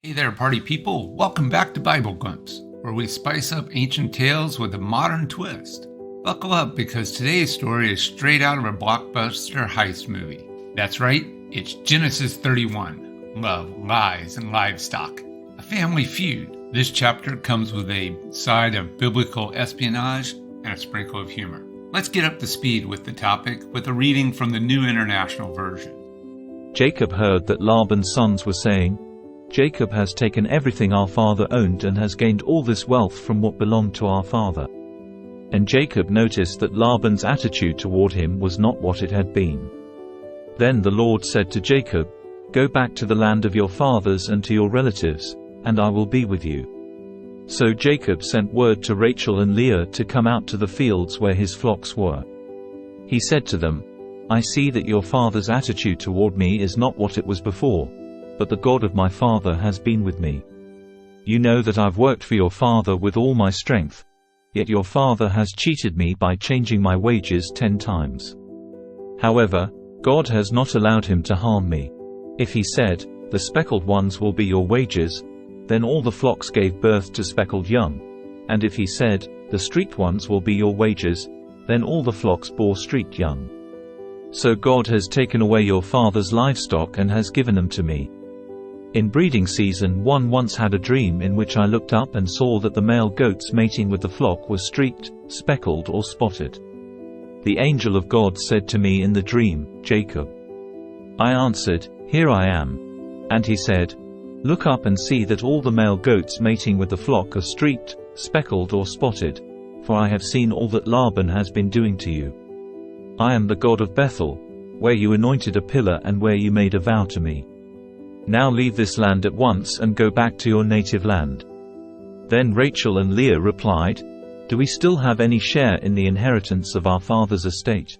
Hey there, party people. Welcome back to BibleGlimpse, where we spice up ancient tales with a modern twist. Buckle up because today's story is straight out of a blockbuster heist movie. That's right, it's Genesis 31, Love, Lies, and Livestock, a family feud. This chapter comes with a side of biblical espionage and a sprinkle of humor. Let's get up to speed with the topic with a reading from the New International Version. Jacob heard that Laban's sons were saying, "Jacob has taken everything our father owned and has gained all this wealth from what belonged to our father." And Jacob noticed that Laban's attitude toward him was not what it had been. Then the Lord said to Jacob, "Go back to the land of your fathers and to your relatives, and I will be with you." So Jacob sent word to Rachel and Leah to come out to the fields where his flocks were. He said to them, "I see that your father's attitude toward me is not what it was before, but the God of my father has been with me. You know that I've worked for your father with all my strength, yet your father has cheated me by changing my wages 10 times. However, God has not allowed him to harm me. If he said, 'The speckled ones will be your wages,' then all the flocks gave birth to speckled young. And if he said, 'The streaked ones will be your wages,' then all the flocks bore streaked young. So God has taken away your father's livestock and has given them to me. In breeding season one once had a dream in which I looked up and saw that the male goats mating with the flock were streaked, speckled or spotted. The angel of God said to me in the dream, 'Jacob.' I answered, 'Here I am.' And he said, 'Look up and see that all the male goats mating with the flock are streaked, speckled or spotted, for I have seen all that Laban has been doing to you. I am the God of Bethel, where you anointed a pillar and where you made a vow to me. Now leave this land at once and go back to your native land.' Then Rachel and Leah replied, 'Do we still have any share in the inheritance of our father's estate?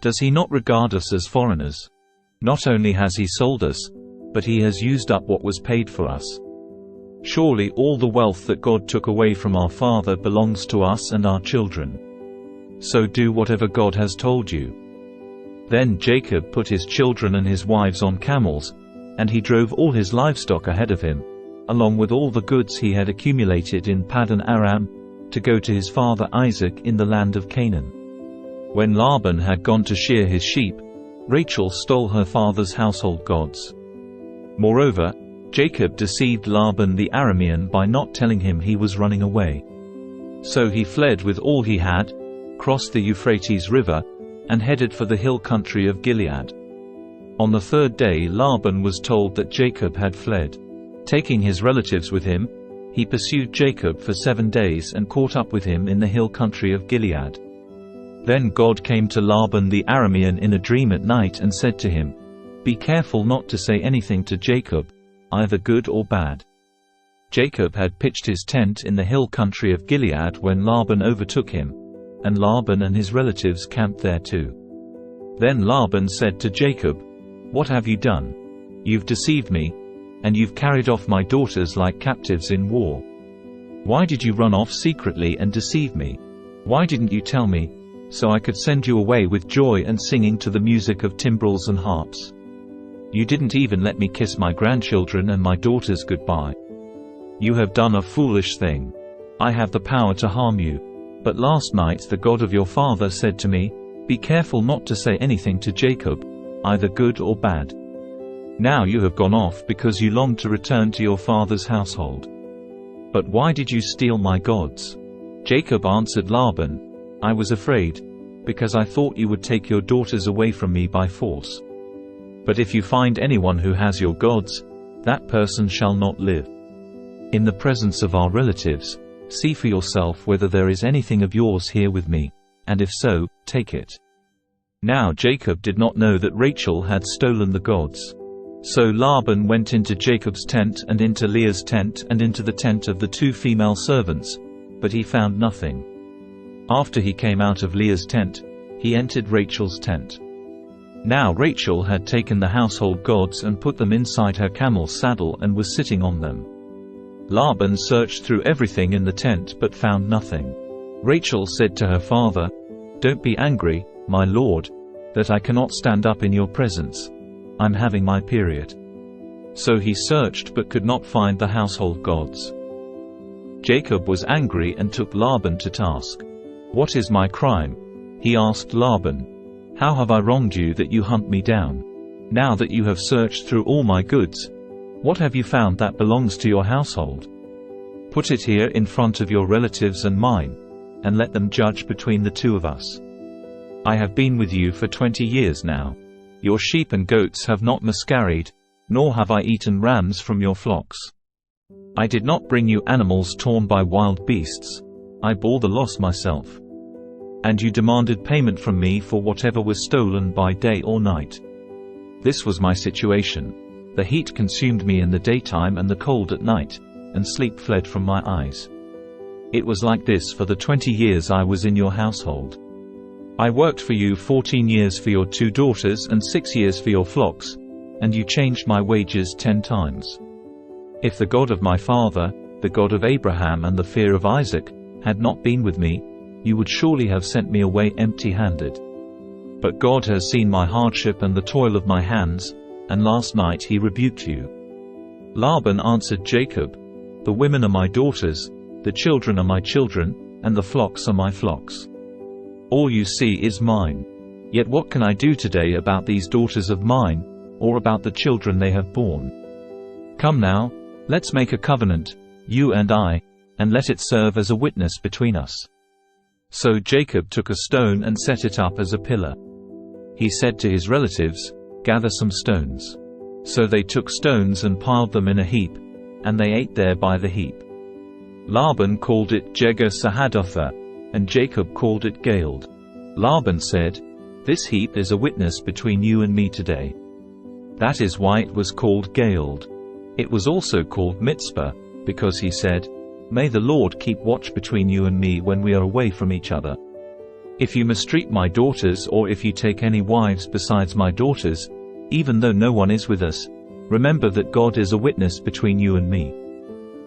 Does he not regard us as foreigners? Not only has he sold us, but he has used up what was paid for us. Surely all the wealth that God took away from our father belongs to us and our children. So do whatever God has told you.' Then Jacob put his children and his wives on camels, and he drove all his livestock ahead of him, along with all the goods he had accumulated in Paddan Aram, to go to his father Isaac in the land of Canaan. When Laban had gone to shear his sheep, Rachel stole her father's household gods. Moreover, Jacob deceived Laban the Aramean by not telling him he was running away. So he fled with all he had, crossed the Euphrates River, and headed for the hill country of Gilead. On the third day Laban was told that Jacob had fled. Taking his relatives with him, he pursued Jacob for 7 days and caught up with him in the hill country of Gilead. Then God came to Laban the Aramean in a dream at night and said to him, 'Be careful not to say anything to Jacob, either good or bad.' Jacob had pitched his tent in the hill country of Gilead when Laban overtook him, and Laban and his relatives camped there too. Then Laban said to Jacob, 'What have you done? You've deceived me, and you've carried off my daughters like captives in war. Why did you run off secretly and deceive me? Why didn't you tell me, so I could send you away with joy and singing to the music of timbrels and harps? You didn't even let me kiss my grandchildren and my daughters goodbye. You have done a foolish thing. I have the power to harm you. But last night the God of your father said to me, 'Be careful not to say anything to Jacob, either good or bad.' Now you have gone off because you longed to return to your father's household. But why did you steal my gods?" Jacob answered Laban, "I was afraid, because I thought you would take your daughters away from me by force. But if you find anyone who has your gods, that person shall not live. In the presence of our relatives, see for yourself whether there is anything of yours here with me, and if so, take it." Now Jacob did not know that Rachel had stolen the gods. So Laban went into Jacob's tent and into Leah's tent and into the tent of the 2 female servants, but he found nothing. After he came out of Leah's tent, he entered Rachel's tent. Now Rachel had taken the household gods and put them inside her camel's saddle and was sitting on them. Laban searched through everything in the tent but found nothing. Rachel said to her father, "Don't be angry, my lord, that I cannot stand up in your presence. I'm having my period." So he searched but could not find the household gods. Jacob was angry and took Laban to task. "What is my crime?" he asked Laban. "How have I wronged you that you hunt me down? Now that you have searched through all my goods, what have you found that belongs to your household? Put it here in front of your relatives and mine, and let them judge between the two of us. I have been with you for 20 years now. Your sheep and goats have not miscarried, nor have I eaten rams from your flocks. I did not bring you animals torn by wild beasts. I bore the loss myself. And you demanded payment from me for whatever was stolen by day or night. This was my situation. The heat consumed me in the daytime and the cold at night, and sleep fled from my eyes. It was like this for the 20 years I was in your household. I worked for you 14 years for your 2 daughters and 6 years for your flocks, and you changed my wages 10 times. If the God of my father, the God of Abraham and the fear of Isaac, had not been with me, you would surely have sent me away empty-handed. But God has seen my hardship and the toil of my hands, and last night he rebuked you." Laban answered Jacob, "The women are my daughters, the children are my children, and the flocks are my flocks. All you see is mine. Yet what can I do today about these daughters of mine, or about the children they have borne? Come now, let's make a covenant, you and I, and let it serve as a witness between us." So Jacob took a stone and set it up as a pillar. He said to his relatives, "Gather some stones." So they took stones and piled them in a heap, and they ate there by the heap. Laban called it Jegar-Sahadutha, and Jacob called it Galeed. Laban said, "This heap is a witness between you and me today." That is why it was called Galeed. It was also called Mitzpah, because he said, "May the Lord keep watch between you and me when we are away from each other. If you mistreat my daughters or if you take any wives besides my daughters, even though no one is with us, remember that God is a witness between you and me."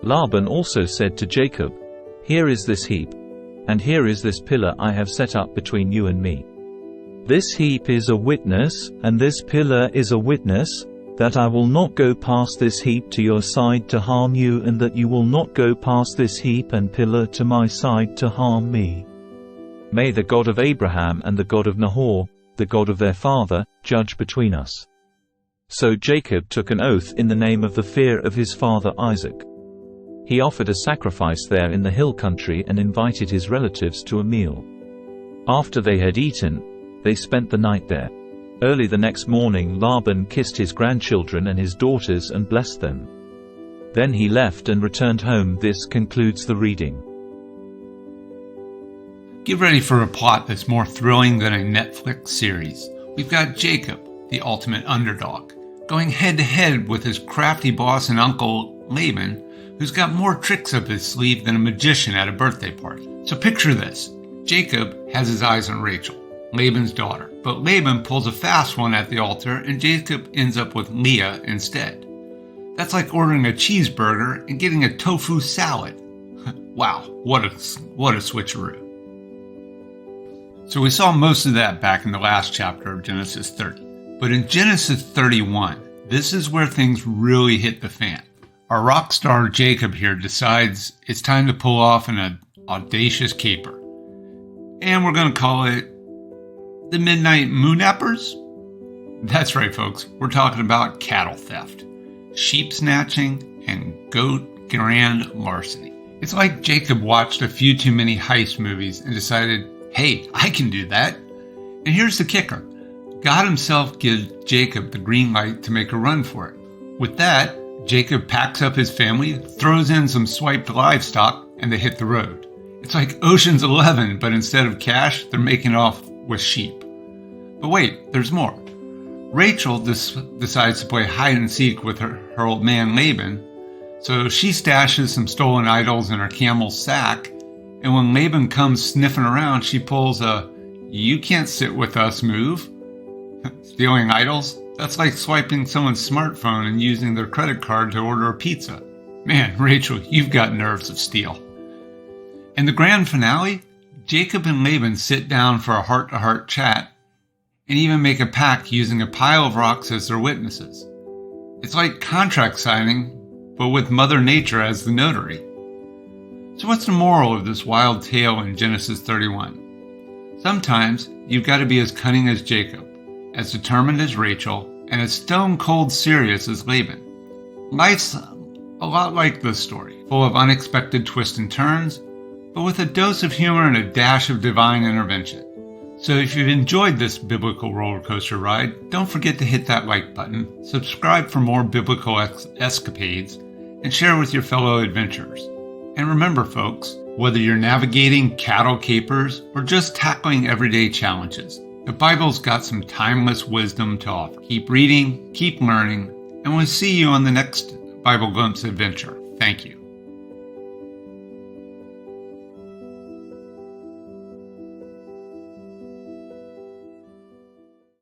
Laban also said to Jacob, "Here is this heap, and here is this pillar I have set up between you and me. This heap is a witness, and this pillar is a witness, that I will not go past this heap to your side to harm you, and that you will not go past this heap and pillar to my side to harm me. May the God of Abraham and the God of Nahor, the God of their father, judge between us." So Jacob took an oath in the name of the fear of his father Isaac. He offered a sacrifice there in the hill country and invited his relatives to a meal. After they had eaten, they spent the night there. Early the next morning Laban kissed his grandchildren and his daughters and blessed them. Then he left and returned home. This concludes the reading. Get ready for a plot that's more thrilling than a Netflix series. We've got Jacob, the ultimate underdog, going head-to-head with his crafty boss and uncle Laban, who's got more tricks up his sleeve than a magician at a birthday party. So picture this. Jacob has his eyes on Rachel, Laban's daughter, but Laban pulls a fast one at the altar and Jacob ends up with Leah instead. That's like ordering a cheeseburger and getting a tofu salad. Wow, what a switcheroo. So we saw most of that back in the last chapter of Genesis 30. But in Genesis 31, this is where things really hit the fan. Our rock star Jacob here decides it's time to pull off an audacious caper. And we're going to call it the Midnight Moonappers? That's right, folks. We're talking about cattle theft, sheep snatching, and goat grand larceny. It's like Jacob watched a few too many heist movies and decided, hey, I can do that. And here's the kicker. God himself gives Jacob the green light to make a run for it. With that, Jacob packs up his family, throws in some swiped livestock, and they hit the road. It's like Ocean's 11, but instead of cash, they're making off with sheep. But wait, there's more. Rachel decides to play hide and seek with her old man Laban, so she stashes some stolen idols in her camel's sack, and when Laban comes sniffing around, she pulls a "you can't sit with us" move. Stealing idols? That's like swiping someone's smartphone and using their credit card to order a pizza. Man, Rachel, you've got nerves of steel. In the grand finale, Jacob and Laban sit down for a heart-to-heart chat and even make a pact using a pile of rocks as their witnesses. It's like contract signing, but with Mother Nature as the notary. So what's the moral of this wild tale in Genesis 31? Sometimes you've got to be as cunning as Jacob, as determined as Rachel, and as stone-cold serious as Laban. Life's a lot like this story, full of unexpected twists and turns, but with a dose of humor and a dash of divine intervention. So if you've enjoyed this biblical roller coaster ride, don't forget to hit that like button, subscribe for more biblical escapades, and share with your fellow adventurers. And remember, folks, whether you're navigating cattle capers or just tackling everyday challenges, the Bible's got some timeless wisdom to offer. Keep reading, keep learning, and we'll see you on the next Bible Glimpse adventure. Thank you.